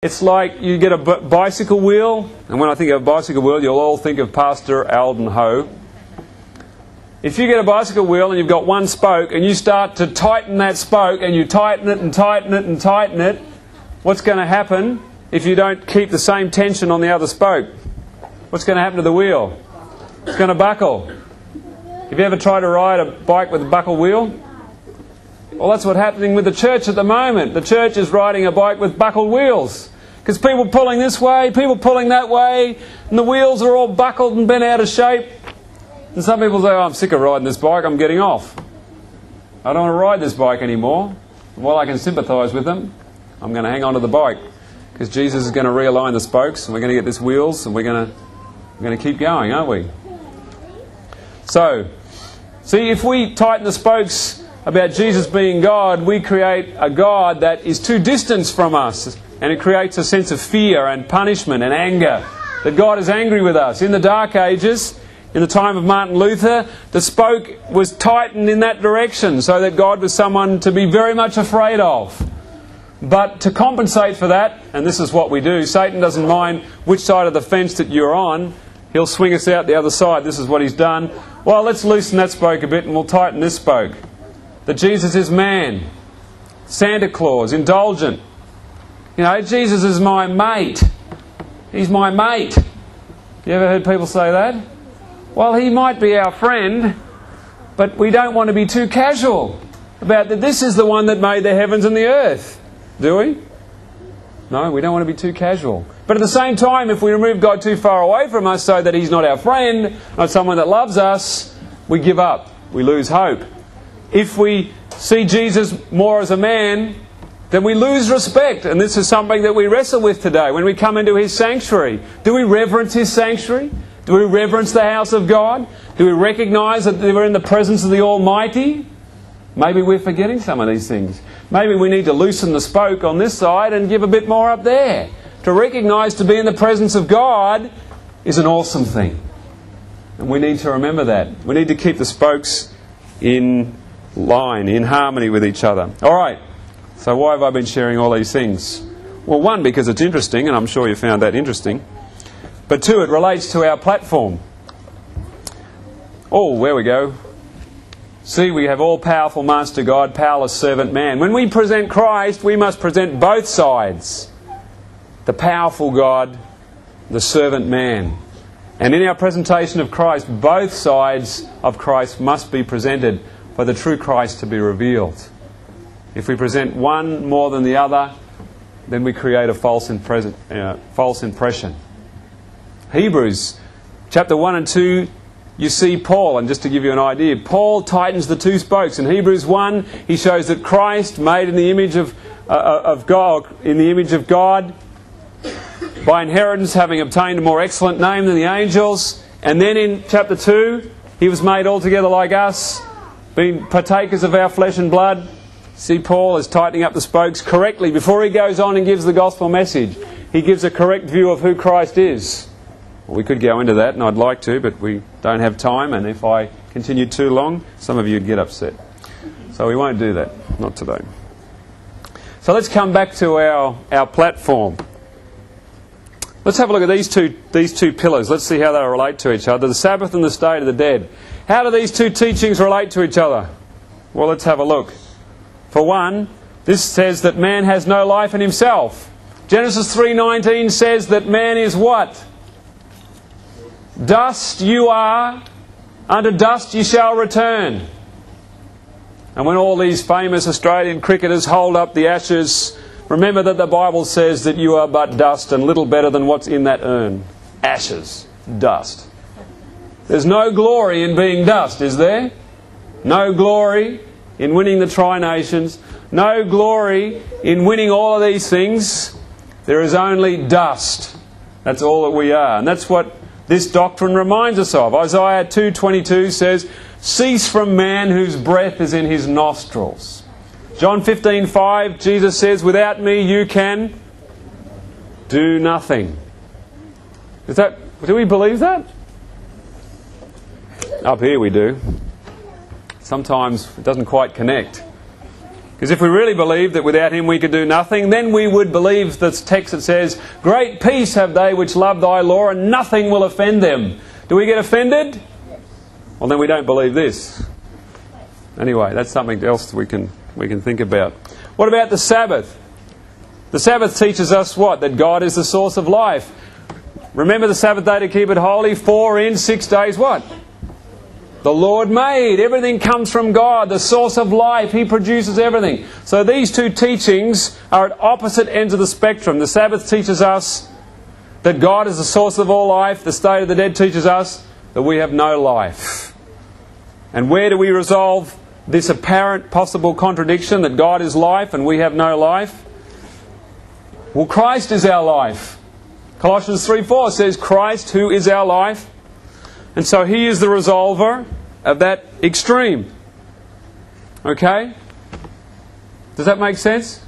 It's like you get a bicycle wheel, and when I think of a bicycle wheel, you'll all think of Pastor Alden Ho. If you get a bicycle wheel and you've got one spoke, and you start to tighten that spoke, and you tighten it and tighten it and tighten it, what's going to happen if you don't keep the same tension on the other spoke? What's going to happen to the wheel? It's going to buckle. Have you ever tried to ride a bike with a buckle wheel? Well, that's what's happening with the church at the moment. The church is riding a bike with buckled wheels. Because people pulling this way, people pulling that way, and the wheels are all buckled and bent out of shape. And some people say, oh, I'm sick of riding this bike, I'm getting off. I don't want to ride this bike anymore. And while I can sympathise with them, I'm going to hang on to the bike. Because Jesus is going to realign the spokes, and we're going to get this wheels, and we're going to keep going, aren't we? So, see, if we tighten the spokes about Jesus being God, we create a God that is too distant from us. And it creates a sense of fear and punishment and anger. That God is angry with us. In the Dark Ages, in the time of Martin Luther, the spoke was tightened in that direction so that God was someone to be very much afraid of. But to compensate for that, and this is what we do, Satan doesn't mind which side of the fence that you're on. He'll swing us out the other side. This is what he's done. Well, let's loosen that spoke a bit and we'll tighten this spoke. That Jesus is man. Santa Claus, indulgent. You know, Jesus is my mate. He's my mate. You ever heard people say that? Well, he might be our friend, but we don't want to be too casual about that this is the one that made the heavens and the earth. Do we? No, we don't want to be too casual. But at the same time, if we remove God too far away from us so that he's not our friend, not someone that loves us, we give up. We lose hope. If we see Jesus more as a man, then we lose respect. And this is something that we wrestle with today when we come into his sanctuary. Do we reverence his sanctuary? Do we reverence the house of God? Do we recognise that we're in the presence of the Almighty? Maybe we're forgetting some of these things. Maybe we need to loosen the spoke on this side and give a bit more up there. To recognise to be in the presence of God is an awesome thing. And we need to remember that. We need to keep the spokes in line, in harmony with each other. All right. So why have I been sharing all these things? Well, one, because it's interesting, and I'm sure you found that interesting. But two, it relates to our platform. Oh, there we go. See, we have all-powerful Master God, powerless servant man. When we present Christ, we must present both sides. The powerful God, the servant man. And in our presentation of Christ, both sides of Christ must be presented for the true Christ to be revealed. If we present one more than the other, then we create a false impression. Hebrews chapter 1 and 2, you see Paul, and just to give you an idea, Paul tightens the two spokes. In Hebrews 1, he shows that Christ, made in the image of God, by inheritance having obtained a more excellent name than the angels. And then in chapter 2, he was made altogether like us, being partakers of our flesh and blood. See, Paul is tightening up the spokes correctly. Before he goes on and gives the gospel message, he gives a correct view of who Christ is. Well, we could go into that, and I'd like to, but we don't have time, and if I continue too long, some of you would get upset. So we won't do that, not today. So let's come back to our platform. Let's have a look at these two pillars. Let's see how they relate to each other. The Sabbath and the state of the dead. How do these two teachings relate to each other? Well, let's have a look. For one, this says that man has no life in himself. Genesis 3:19 says that man is what? Dust you are, unto dust you shall return. And when all these famous Australian cricketers hold up the ashes, remember that the Bible says that you are but dust and little better than what's in that urn. Ashes. Dust. There's no glory in being dust, is there? No glory in winning the Tri-Nations. No glory in winning all of these things. There is only dust. That's all that we are. And that's what this doctrine reminds us of. Isaiah 2:22 says, cease from man whose breath is in his nostrils. John 15:5, Jesus says, without me you can do nothing. Do we believe that? Up here we do. Sometimes it doesn't quite connect. Because if we really believed that without Him we could do nothing, then we would believe this text that says, "Great peace have they which love Thy law, and nothing will offend them." Do we get offended? Well, then we don't believe this. Anyway, that's something else we can think about. What about the Sabbath? The Sabbath teaches us what? That God is the source of life. Remember the Sabbath day to keep it holy. 4 in 6 days what? The Lord made. Everything comes from God, the source of life. He produces everything. So these two teachings are at opposite ends of the spectrum. The Sabbath teaches us that God is the source of all life. The state of the dead teaches us that we have no life. And where do we resolve this apparent possible contradiction that God is life and we have no life? Well, Christ is our life. Colossians 3:4 says Christ, who is our life. And so He is the resolver of that extreme. Okay? Does that make sense?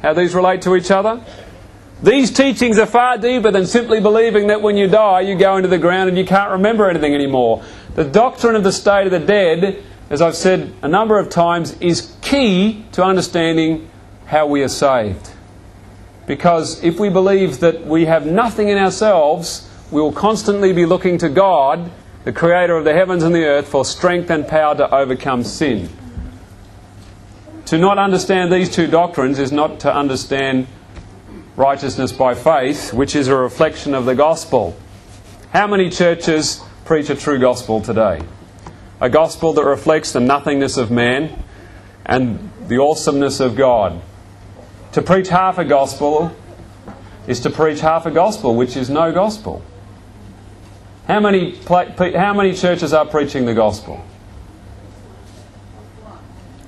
How these relate to each other? These teachings are far deeper than simply believing that when you die you go into the ground and you can't remember anything anymore. The doctrine of the state of the dead, as I've said a number of times, is key to understanding how we are saved. Because if we believe that we have nothing in ourselves, we will constantly be looking to God, the Creator of the heavens and the earth, for strength and power to overcome sin. To not understand these two doctrines is not to understand righteousness by faith, which is a reflection of the gospel. How many churches preach a true gospel today? A gospel that reflects the nothingness of man and the awesomeness of God. To preach half a gospel is to preach half a gospel, which is no gospel. How many churches are preaching the gospel?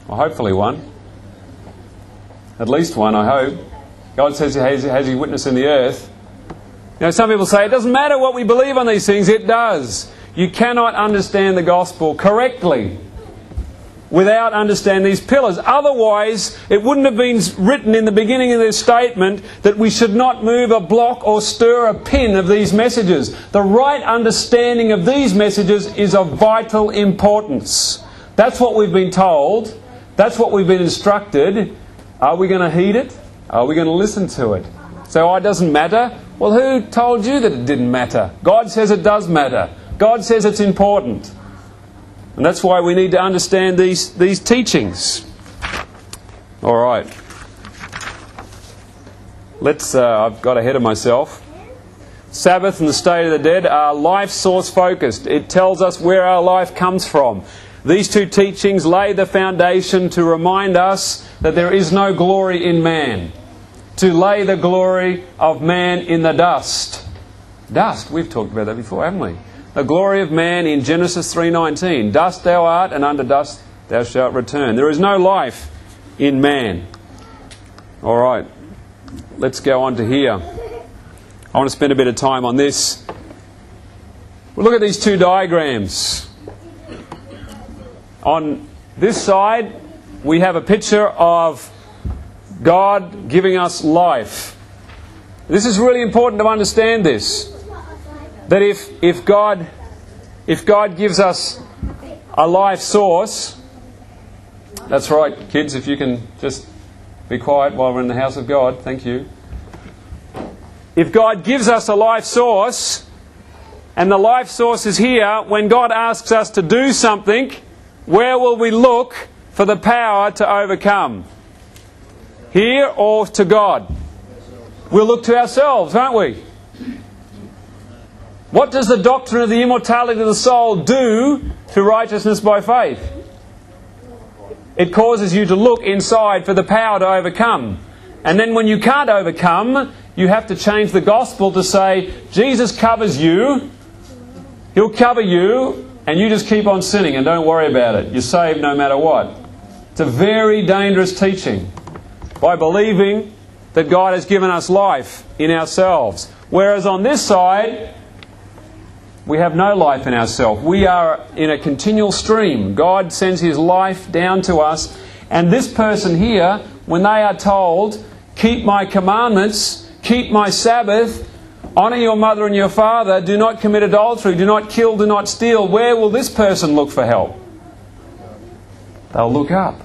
Well, hopefully one. At least one, I hope. God says He has His witness in the earth. You know, some people say, it doesn't matter what we believe on these things. It does. You cannot understand the gospel correctly without understanding these pillars. Otherwise, it wouldn't have been written in the beginning of this statement that we should not move a block or stir a pin of these messages. The right understanding of these messages is of vital importance. That's what we've been told. That's what we've been instructed. Are we going to heed it? Are we going to listen to it? So, it doesn't matter. Well, who told you that it didn't matter? God says it does matter. God says it's important. And that's why we need to understand these teachings. All right. I've got ahead of myself. Sabbath and the state of the dead are life source focused. It tells us where our life comes from. These two teachings lay the foundation to remind us that there is no glory in man. To lay the glory of man in the dust. Dust, we've talked about that before, haven't we? The glory of man in Genesis 3:19. Dust thou art, and unto dust thou shalt return. There is no life in man. All right, let's go on to here. I want to spend a bit of time on this. We'll look at these two diagrams. On this side, we have a picture of God giving us life. This is really important to understand this. That if God gives us a life source, that's right, kids, if you can just be quiet while we're in the house of God, thank you. If God gives us a life source, and the life source is here, when God asks us to do something, where will we look for the power to overcome? Here or to God? We'll look to ourselves, won't we? What does the doctrine of the immortality of the soul do to righteousness by faith? It causes you to look inside for the power to overcome. And then when you can't overcome, you have to change the gospel to say, Jesus covers you, He'll cover you, and you just keep on sinning and don't worry about it. You're saved no matter what. It's a very dangerous teaching. By believing that God has given us life in ourselves. Whereas on this side, we have no life in ourselves. We are in a continual stream. God sends His life down to us. And this person here, when they are told, keep my commandments, keep my Sabbath, honour your mother and your father, do not commit adultery, do not kill, do not steal, where will this person look for help? They'll look up.